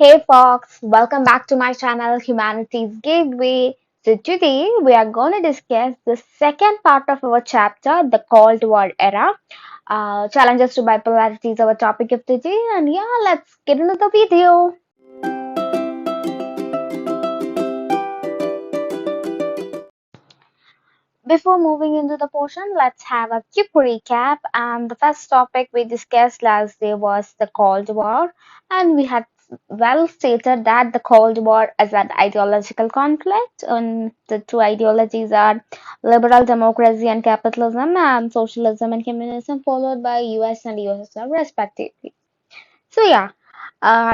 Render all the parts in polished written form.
Hey folks, welcome back to my channel Humanities Gateway. So today we are going to discuss the second part of our chapter, the Cold War era. Challenges to bipolarity is our topic of today, and yeah, let's get into the video. Before moving into the portion, let's have a quick recap. And the first topic we discussed last day was the Cold War, and we had well stated that the Cold War is an ideological conflict, and the two ideologies are liberal democracy and capitalism, and socialism and communism, followed by US and USSR respectively. So yeah,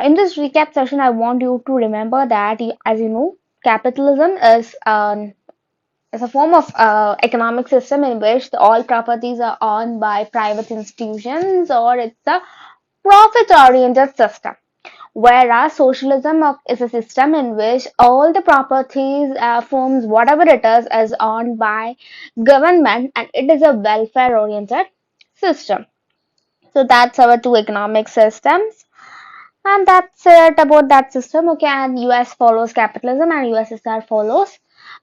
in this recap session, I want you to remember that, as you know, capitalism is a form of economic system in which all properties are owned by private institutions, or it's a profit-oriented system. Whereas is a system in which all the properties, firms, whatever it is owned by government, and it is a welfare-oriented system. So that's our two economic systems. And that's it about that system. Okay, and US follows capitalism and USSR follows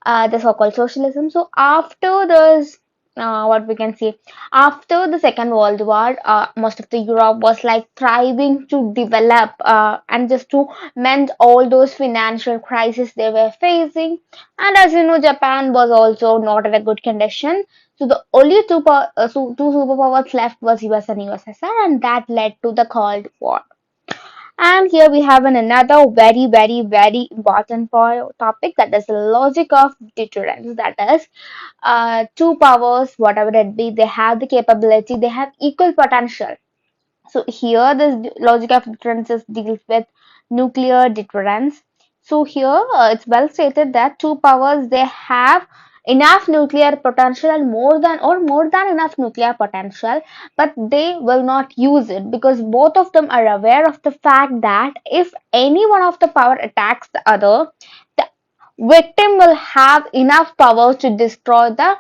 the so-called socialism. So after this, what we can see, after the Second World War, most of the Europe was like thriving to develop and just to mend all those financial crises they were facing. And as you know, Japan was also not in a good condition. So the only two superpowers left was US and USSR, and that led to the Cold War. And here we have another very important topic, that is the logic of deterrence. That is, two powers, whatever it be, they have the capability, they have equal potential. So here this logic of deterrence deals with nuclear deterrence. So here it's well stated that two powers, they have enough nuclear potential and more than enough nuclear potential, but they will not use it because both of them are aware of the fact that if any one of the power attacks the other, the victim will have enough power to destroy the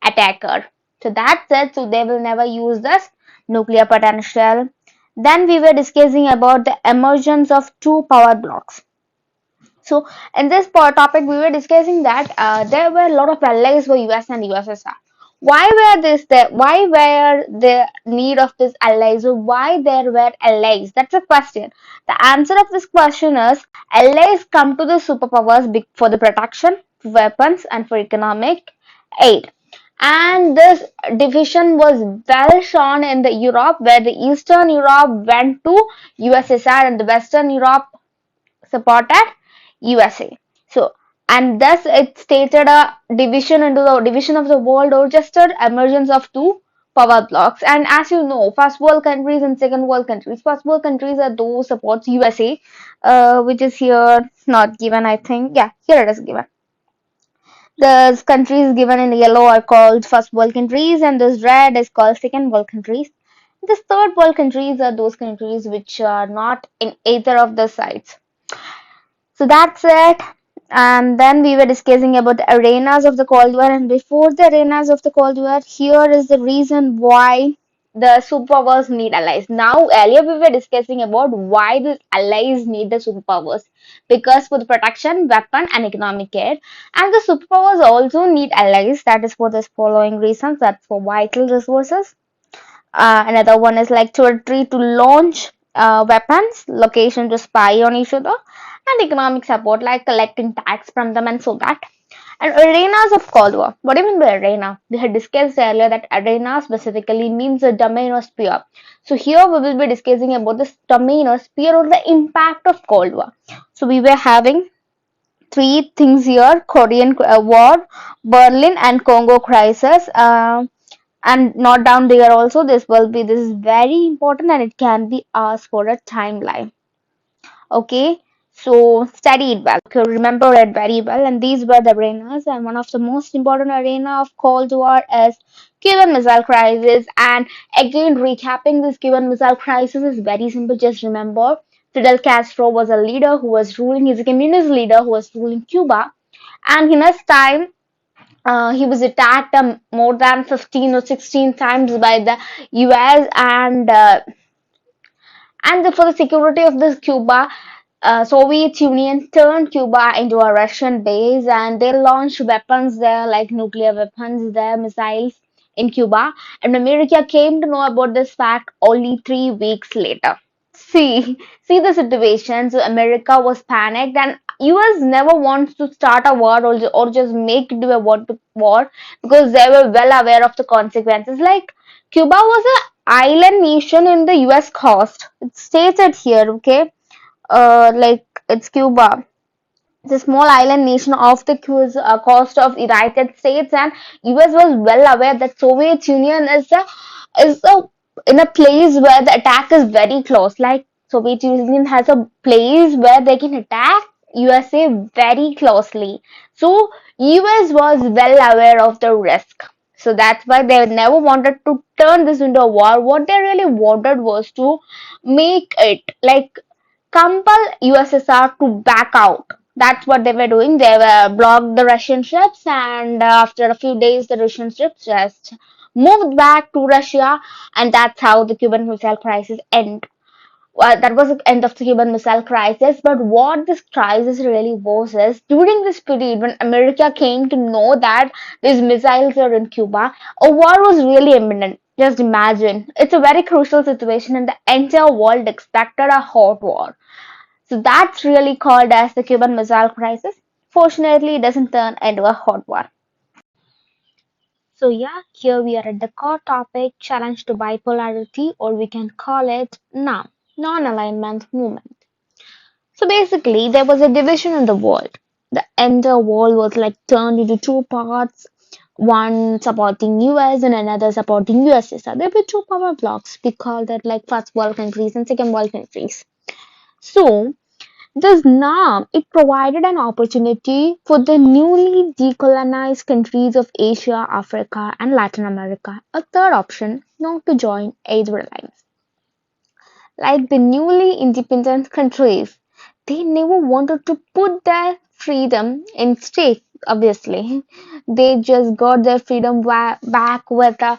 attacker. So that's it. So they will never use this nuclear potential. Then we were discussing about the emergence of two power blocks. So in this topic, we were discussing that there were a lot of allies for US and USSR. Why were this there? Why were the need of this allies? Or why there were allies? That's a question. The answer of this question is allies come to the superpowers for the protection, weapons, and for economic aid. And this division was well shown in the Europe, where the Eastern Europe went to USSR and the Western Europe supported USA. So, and thus it stated a division into the division of the world, or just an emergence of two power blocks. And as you know, first world countries and second world countries. First world countries are those supports USA, which is here not given, I think. Yeah, here it is given. The countries given in yellow are called first world countries, and this red is called second world countries. The third world countries are those countries which are not in either of the sides. So that's it. And then we were discussing about the arenas of the Cold War. And before the arenas of the Cold War, here is the reason why the superpowers need allies. Now, earlier we were discussing about why the allies need the superpowers. Because for the protection, weapon, and economic aid. And the superpowers also need allies. That is for the following reasons. That's for vital resources. Another one is like territory to launch weapons, location to spy on each other, and economic support like collecting tax from them and so that. And arenas of Cold War. What do you mean by arena? We had discussed earlier that arena specifically means a domain or sphere. So here we will be discussing about this domain or sphere or the impact of Cold War. So we were having three things here: Korean War, Berlin and Congo crisis. And not down there also, this is very important and it can be asked for a timeline. Okay, so study it well, okay, remember it very well. And these were the arenas, and one of the most important arena of Cold War is Cuban Missile Crisis. And again, recapping this Cuban Missile Crisis is very simple. Just remember, Fidel Castro was a leader who was ruling, he's a communist leader who was ruling Cuba, and in his time he was attacked more than 15 or 16 times by the US, and for the security of this Cuba, Soviet Union turned Cuba into a Russian base and they launched weapons there like nuclear weapons there, missiles in Cuba. And America came to know about this fact only 3 weeks later. See the situation. So America was panicked, and US never wants to start a war or just make it a war because they were well aware of the consequences. Like Cuba was an island nation in the US coast. It's stated here, okay? Like it's Cuba. It's a small island nation off the coast of United States, and US was well aware that Soviet Union is a in a place where the attack is very close. Like Soviet Union has a place where they can attack USA very closely. So US was well aware of the risk. So that's why they never wanted to turn this into a war. What they really wanted was to make it like compel USSR to back out. That's what they were doing. They were blocked the Russian ships, and after a few days, the Russian ships just moved back to Russia, and that's how the Cuban Missile Crisis ended. Well, that was the end of the Cuban Missile Crisis. But what this crisis really was is during this period when America came to know that these missiles are in Cuba, a war was really imminent. Just imagine. It's a very crucial situation, and the entire world expected a hot war. So that's really called as the Cuban Missile Crisis. Fortunately, it doesn't turn into a hot war. So yeah, here we are at the core topic, challenge to bipolarity, or we can call it NAM, non-alignment movement. So basically, there was a division in the world. The entire world was like turned into two parts, one supporting US and another supporting USSR. There were two power blocks. We call that like first world countries and second world countries. So this NAM, it provided an opportunity for the newly decolonized countries of Asia, Africa, and Latin America, a third option, not to join either alliance. Like the newly independent countries, they never wanted to put their freedom in stake, obviously. They just got their freedom back with a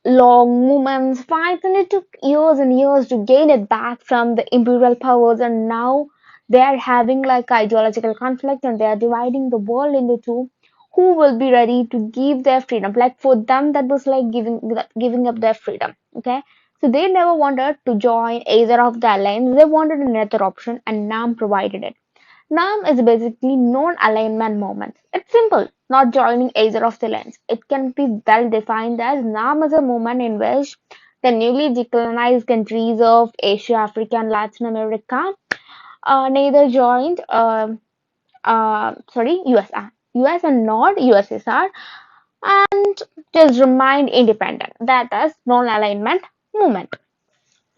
long movements, fights, and it took years and years to gain it back from the imperial powers, and now they are having like ideological conflict and they are dividing the world into two. Who will be ready to give their freedom? Like for them, that was like giving up their freedom. Okay, so they never wanted to join either of the alliance. They wanted another option, and NAM provided it. NAM is basically non-alignment movement. It's simple, not joining either of the lines. It can be well defined as NAM is a movement in which the newly decolonized countries of Asia, Africa, and Latin America neither joined, US and not USSR, and just remained independent. That is non-alignment movement.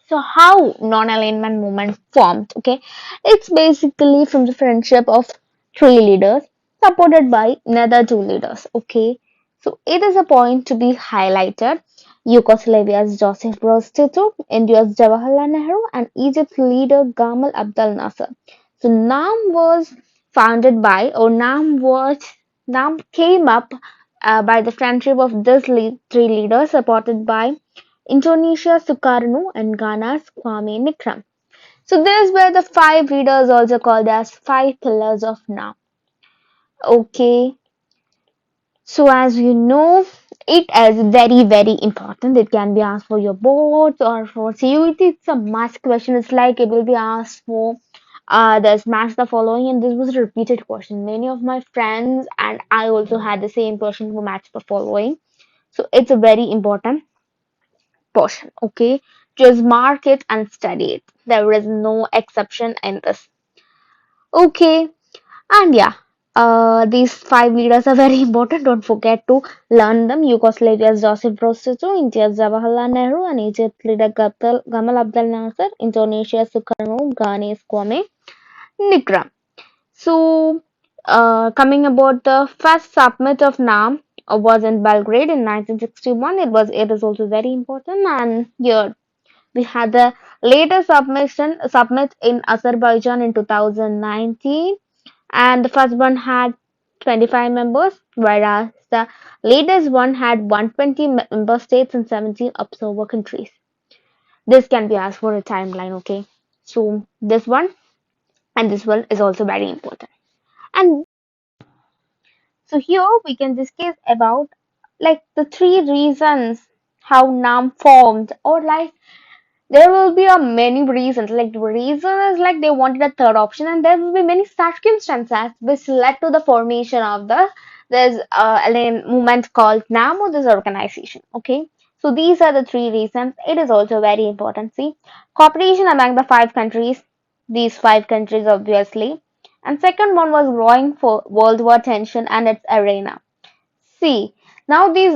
So how non-alignment movement formed? Okay, it's basically from the friendship of three leaders supported by another two leaders. Okay, so it is a point to be highlighted. Yugoslavia's Joseph Broz Tito, India's Jawaharlal Nehru, and Egypt's leader Gamal Abdel Nasser. So NAM was founded by, or NAM came up by the friendship of these three leaders supported by Indonesia's Sukarno and Ghana's Kwame Nkrumah. So these were the five leaders also called as five pillars of NAM. Okay, so as you know, it is very important. It can be asked for your boards or for CUET. It's a must question. It's like it will be asked for the match the following, and this was a repeated question. Many of my friends and I also had the same question for match the following. So it's a very important portion. Okay, just mark it and study it. There is no exception in this. Okay, and yeah, these five leaders are very important. Don't forget to learn them. Yugoslavia's Josip Broz Tito, India's Jawaharlal Nehru, and Egypt's leader Gamal Abdel Nasser, Indonesia's Sukarno, Ghana's Kwame Nkrumah. So, coming about the first summit of NAM was in Belgrade in 1961. It is also very important, and here we had the latest summit in Azerbaijan in 2019, and the first one had 25 members, whereas the latest one had 120 member states and 17 observer countries. This can be asked for a timeline, okay? So this one and this one is also very important. And so here we can discuss about like the three reasons how NAM formed, or like there will be a many reasons. Like the reason is like they wanted a third option, and there will be many circumstances which led to the formation of there's a movement called NAM, or this organization. Okay, so these are the three reasons. It is also very important. See, cooperation among the five countries, these five countries obviously, and second one was growing for World War tension and its arena. See, now these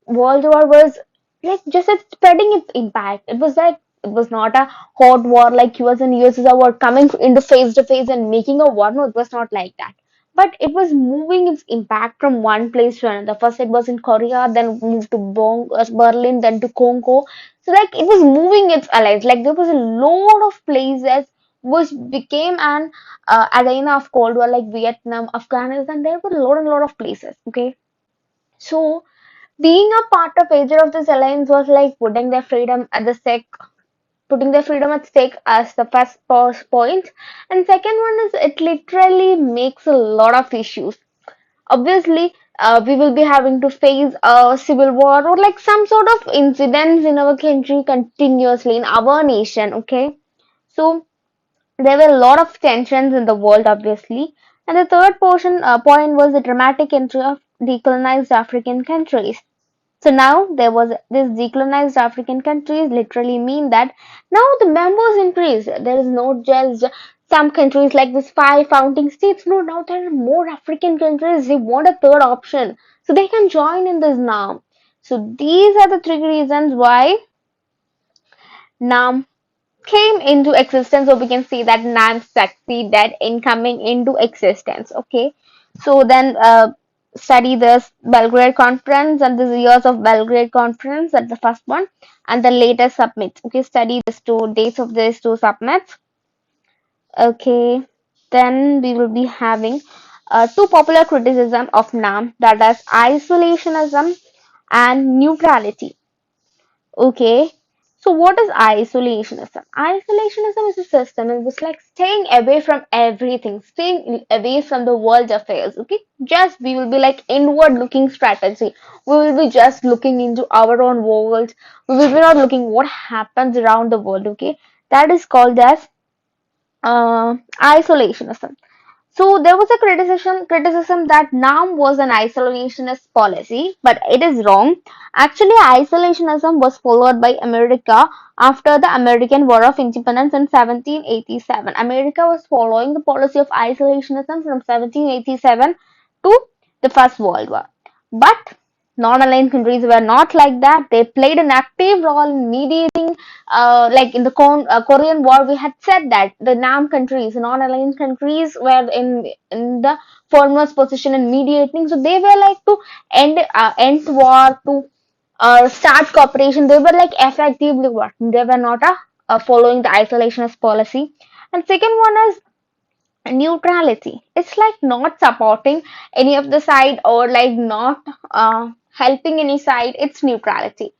World War was like just spreading its impact. It was like it was not a hot war like US and USSR were coming into face to face and making a war. No, it was not like that. But it was moving its impact from one place to another. First, it was in Korea, then moved to Berlin, then to Congo. So, like, it was moving its allies. Like, there was a lot of places which became an arena of Cold War, like Vietnam, Afghanistan. There were a lot and lot of places. Okay, so being a part of agent of this alliance was like putting their freedom at stake as the first point. And second one is it literally makes a lot of issues. Obviously, we will be having to face a civil war or like some sort of incidents in our country continuously in our nation. Okay, so there were a lot of tensions in the world, obviously. And the third point was the dramatic entry of decolonized African countries. So now there was this decolonized African countries literally mean that now the members increase. There is not just some countries like this five founding states. No, now there are more African countries. They want a third option. So they can join in this now. So these are the three reasons why NAM came into existence, or we can see that NAM succeeded in coming into existence. Okay, so then study this Belgrade conference and the years of Belgrade conference. That's the first one, and the latest summits. Okay, study these two dates of these two summits. Okay, then we will be having two popular criticism of NAM, that is isolationism and neutrality. Okay, so what is isolationism? Isolationism is a system in which like staying away from everything, staying away from the world affairs. Okay, just we will be like inward looking strategy. We will be just looking into our own world. We will be not looking what happens around the world. Okay, that is called as isolationism. So there was a criticism that NAM was an isolationist policy, but it is wrong. Actually, isolationism was followed by America after the American War of Independence in 1787. America was following the policy of isolationism from 1787 to the First World War. But non-aligned countries were not like that. They played an active role in mediating, like in the Korean War. We had said that the NAM countries, non-aligned countries, were in the foremost position in mediating. So they were like to end war, to start cooperation. They were like effectively working. They were not following the isolationist policy. And second one is neutrality. It's like not supporting any of the side, or like not helping any side. It's neutrality.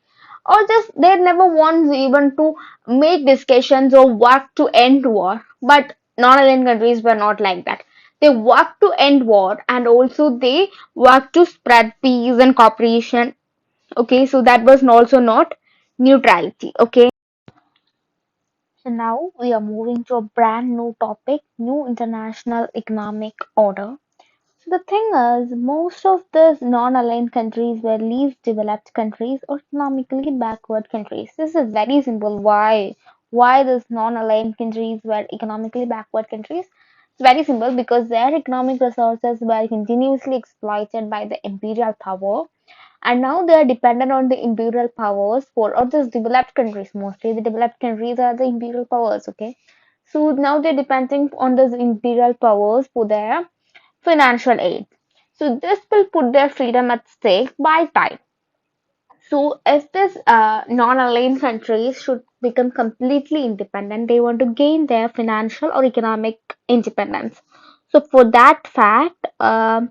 Or just they never want even to make discussions or work to end war. But non-aligned countries were not like that. They work to end war, and also they work to spread peace and cooperation. Okay, so that was also not neutrality. Okay, so now we are moving to a brand new topic, new international economic order. So the thing is, most of the non-aligned countries were least developed countries or economically backward countries. This is very simple. Why? Why these non-aligned countries were economically backward countries? It's very simple, because their economic resources were continuously exploited by the imperial power, and now they are dependent on the imperial powers for or these developed countries. Mostly the developed countries are the imperial powers. Okay, so now they're depending on those imperial powers for their financial aid. So this will put their freedom at stake by time. So if this non-aligned countries should become completely independent, they want to gain their financial or economic independence. So for that fact, the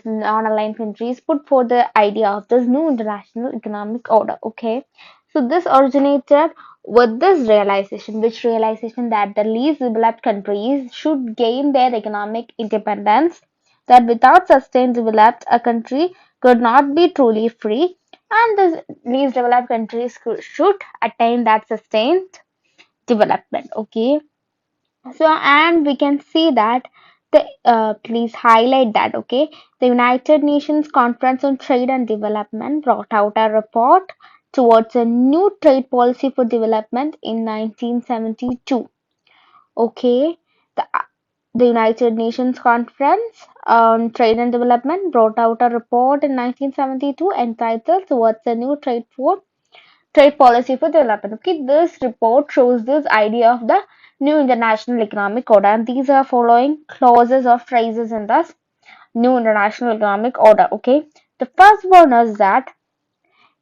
non-aligned countries put forth the idea of this new international economic order. Okay, so this originated with this realization, which realization that the least developed countries should gain their economic independence, that without sustained developed, a country could not be truly free, and the least developed countries should attain that sustained development. Okay, so and we can see that the please highlight that. Okay, the United Nations Conference on Trade and Development brought out a report towards a new trade policy for development in 1972. Okay, the the United Nations Conference on Trade and Development brought out a report in 1972 entitled Towards a New Trade Policy for Development. Okay, this report shows this idea of the new international economic order, and these are following clauses or phrases in this new international economic order. Okay, the first one is that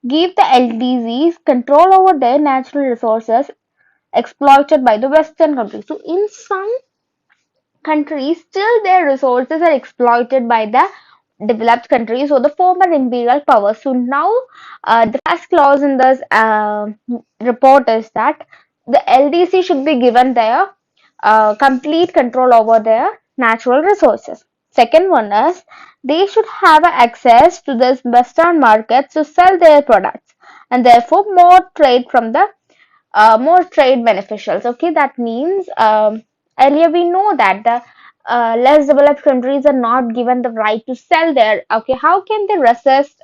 give the LDCs control over their natural resources exploited by the Western countries. So, in some countries, still their resources are exploited by the developed countries or the former imperial powers. So now, the first clause in this report is that the LDC should be given their complete control over their natural resources. Second one is they should have access to this Western markets to sell their products, and therefore more trade beneficials. Okay, that means earlier we know that the less developed countries are not given the right to sell their. Okay, how can they resist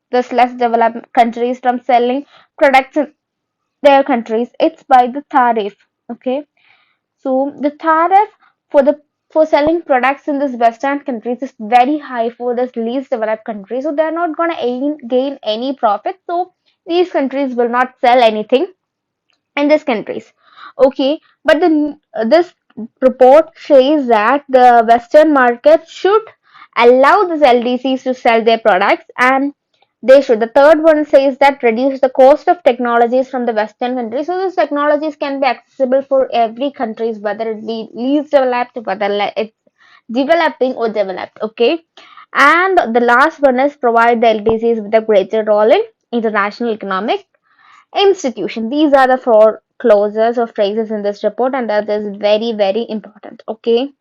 this less developed countries from selling products in their countries? It's by the tariff. Okay, so the tariff for the for selling products in this Western countries is very high for this least developed countries, so they're not gonna gain any profit. So these countries will not sell anything in these countries. Okay, but this report says that the Western market should allow these LDCs to sell their products, and they should. The third one says that reduce the cost of technologies from the Western countries. So these technologies can be accessible for every countries, whether it be least developed, whether it's developing or developed. Okay, and the last one is provide the LDCs with a greater role in international economic institution. These are the four clauses or phrases in this report, and that is very, very important. Okay.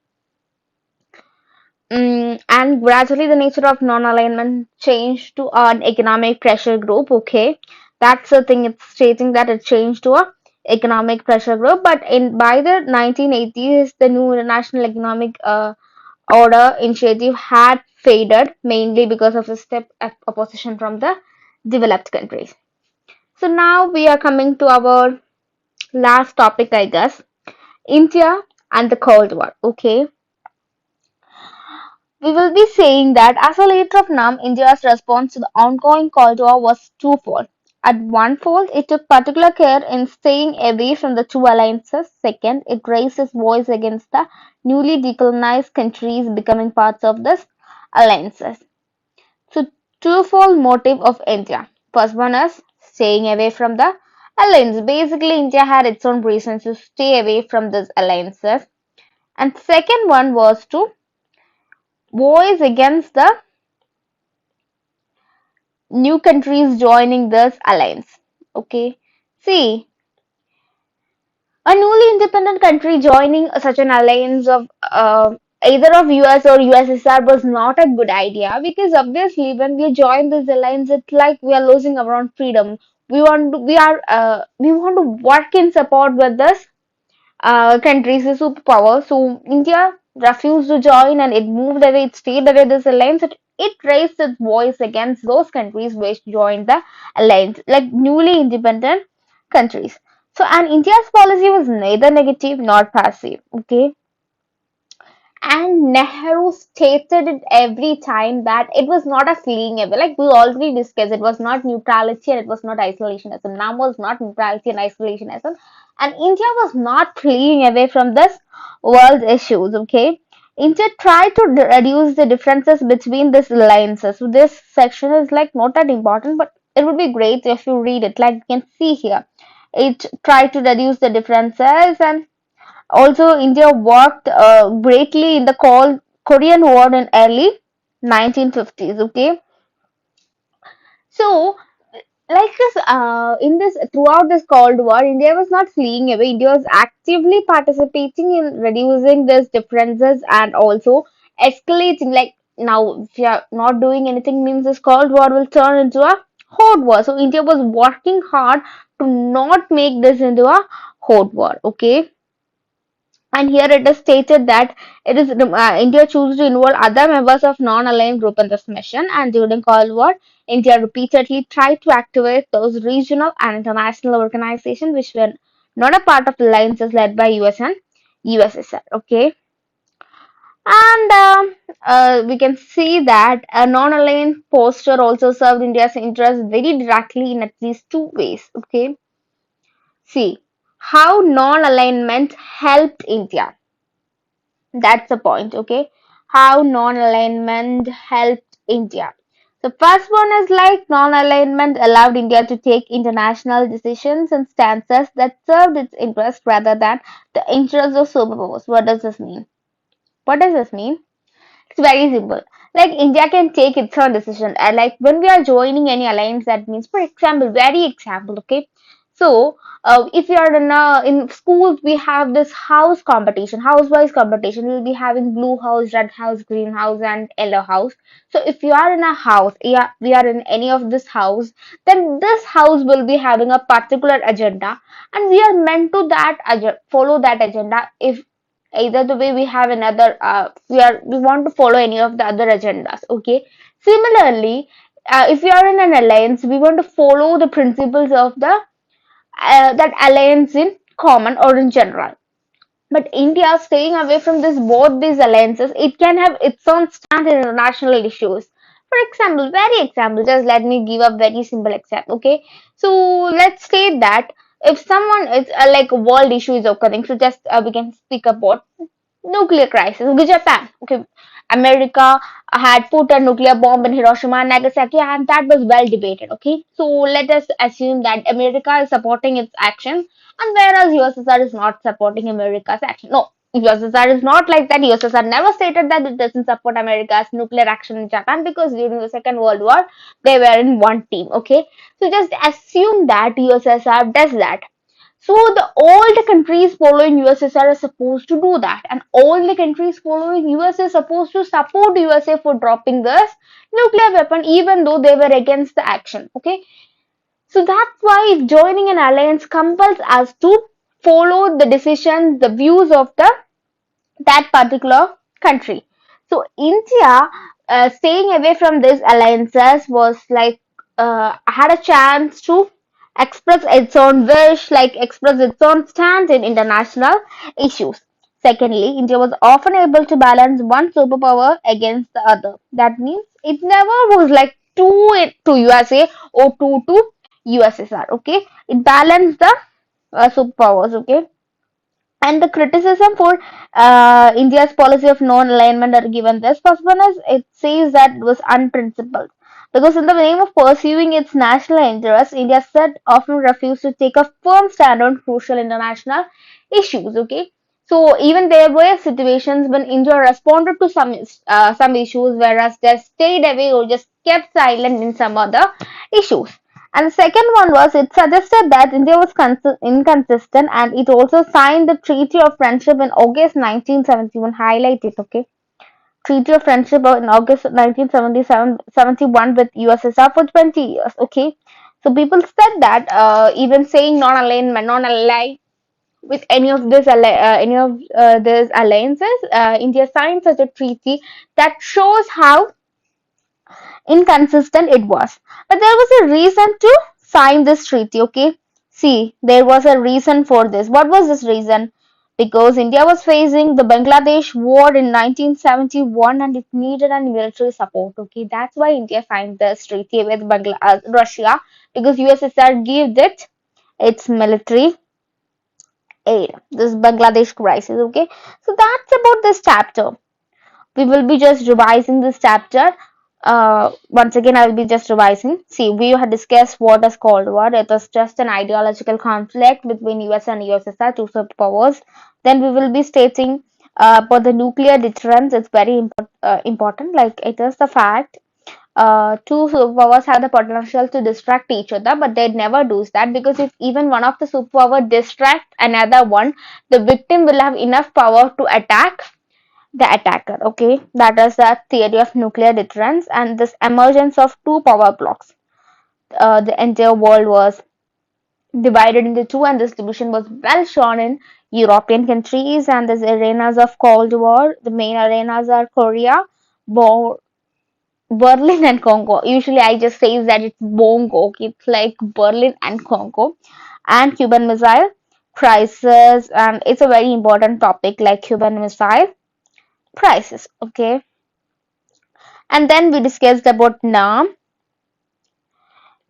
And gradually, the nature of non-alignment changed to an economic pressure group. Okay, that's the thing. It's stating that it changed to a economic pressure group. But in by the 1980s, the new international economic order initiative had faded mainly because of the step opposition from the developed countries. So now we are coming to our last topic, I guess, India and the Cold War. Okay, we will be saying that as a leader of NAM, India's response to the ongoing Cold War was twofold. At one fold, it took particular care in staying away from the two alliances. Second, it raised its voice against the newly decolonized countries becoming parts of this alliances. So, twofold motive of India. First one is staying away from the alliance. Basically, India had its own reasons to stay away from these alliances. And second one was to voice against the new countries joining this alliance. Okay. See, a newly independent country joining such an alliance of either of US or USSR was not a good idea, because obviously when we join this alliance, it's like we are losing our own freedom. We want to work in support with this countries, a superpower. So India refused to join, and it moved away, it stayed away this alliance. It raised its voice against those countries which joined the alliance, like newly independent countries. So, and India's policy was neither negative nor passive. Okay, and Nehru stated it every time that it was not a fleeing away. Like we already discussed, it was not neutrality and it was not isolationism. NAM was not neutrality and isolationism. And India was not fleeing away from this world issues. Okay. India tried to reduce the differences between these alliances. So this section is like not that important, but it would be great if you read it. Like you can see here, it tried to reduce the differences, and also, India worked greatly in the Korean War in early 1950s. Okay, so like this in this throughout this Cold War, India was not fleeing away. India was actively participating in reducing these differences and also escalating. Like now, if you are not doing anything, means this Cold War will turn into a hot war. So India was working hard to not make this into a hot war. Okay, and here it is stated that it is India chose to involve other members of non-aligned group in this mission, and during Cold War, India repeatedly tried to activate those regional and international organizations which were not a part of alliances led by US and USSR. Okay, and we can see that a non-aligned posture also served India's interests very directly in at least two ways. Okay, see how non-alignment helped India. That's the point, okay? How non-alignment helped India. The first one is like non-alignment allowed India to take international decisions and stances that served its interests rather than the interests of superpowers. What does this mean? What does this mean? It's very simple. Like India can take its own decision, and like when we are joining any alliance, that means, for example, very example, okay. So, if you are in schools, we have this house competition, house-wise competition. We'll be having blue house, red house, green house, and yellow house. So, if you are in a house, yeah, we are in any of this house, then this house will be having a particular agenda, and we are meant to follow that agenda. If either the way we have another we want to follow any of the other agendas, okay. Similarly, if we are in an alliance, we want to follow the principles of the that alliance in common or in general. But India staying away from this both these alliances, it can have its own stand in international issues. For example, very example, just let me give a very simple example. Okay, so let's say that if someone is like a world issue is occurring, so just we can speak about nuclear crisis. Okay, Japan. Okay, America had put a nuclear bomb in Hiroshima and Nagasaki, and that was well debated. Okay, so let us assume that America is supporting its action, and whereas USSR is not supporting America's action. No, USSR is not like that. USSR never stated that it doesn't support America's nuclear action in Japan because during the Second World War they were in one team. Okay, so just assume that USSR does that. So the all the countries following USSR are supposed to do that, and all the countries following US are supposed to support USA for dropping this nuclear weapon, even though they were against the action. Okay, so that's why joining an alliance compels us to follow the decisions, the views of the that particular country. So India staying away from these alliances was like had a chance to express its own wish, like express its own stance in international issues. Secondly, India was often able to balance one superpower against the other. That means it never was like to USA or two to USSR. Okay, it balanced the superpowers. Okay, and the criticism for India's policy of non-alignment are given this. First one is it says that it was unprincipled. Because in the name of pursuing its national interests, India said often refused to take a firm stand on crucial international issues. Okay, so even there were situations when India responded to some issues, whereas they stayed away or just kept silent in some other issues. And the second one was it suggested that India was inconsistent, and it also signed the Treaty of Friendship in August 1971. Highlight it, okay? Treaty of Friendship in August 1971 with USSR for 20 years, okay? So people said that even saying non-alignment, non-aligned with any of these alliances, India signed such a treaty that shows how inconsistent it was. But there was a reason to sign this treaty, okay? See, there was a reason for this. What was this reason? Because India was facing the Bangladesh war in 1971 and it needed a military support, okay? That's why India signed this treaty with Russia because USSR gave it its military aid. This Bangladesh crisis, okay? So that's about this chapter. We will be just revising this chapter. Once again, I will be just revising. See, we have discussed what is Cold War. It was just an ideological conflict between US and USSR, two superpowers. Then we will be stating for the nuclear deterrence. It's very important. Like it is the fact. two superpowers have the potential to distract each other, but they never do that because if even one of the superpower distract another one, the victim will have enough power to attack the attacker. Okay, that is the theory of nuclear deterrence, and this emergence of two power blocks. The entire world was divided into two, and this division was well shown in European countries and the arenas of Cold War. The main arenas are Korea, Bo Berlin and Congo. Usually I just say that it's Bongo. Okay? It's like Berlin and Congo. And Cuban Missile Crisis. And it's a very important topic like Cuban Missile Crisis. Okay. And then we discussed about NAM,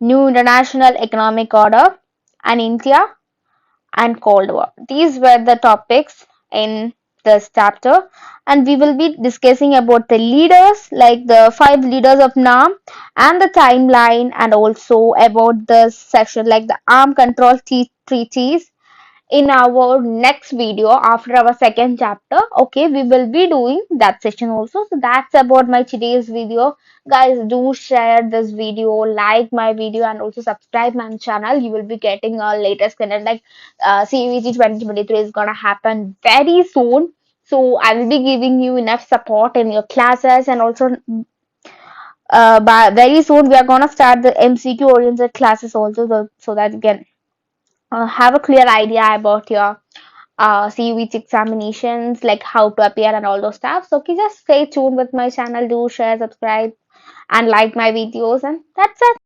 New International Economic Order, and India and Cold War. These were the topics in this chapter, and we will be discussing about the leaders, like the five leaders of NAM, and the timeline, and also about the section like the arm control treaties in our next video after our second chapter. Okay, we will be doing that session also. So that's about my today's video. Guys, do share this video, like my video, and also subscribe my channel. You will be getting our latest content like CVG 2023 is gonna happen very soon. So I will be giving you enough support in your classes, and also by very soon we are gonna start the MCQ oriented classes also, so that you can have a clear idea about your CUET examinations, like how to appear and all those stuff. So okay, just stay tuned with my channel, do share, subscribe, and like my videos, and that's it.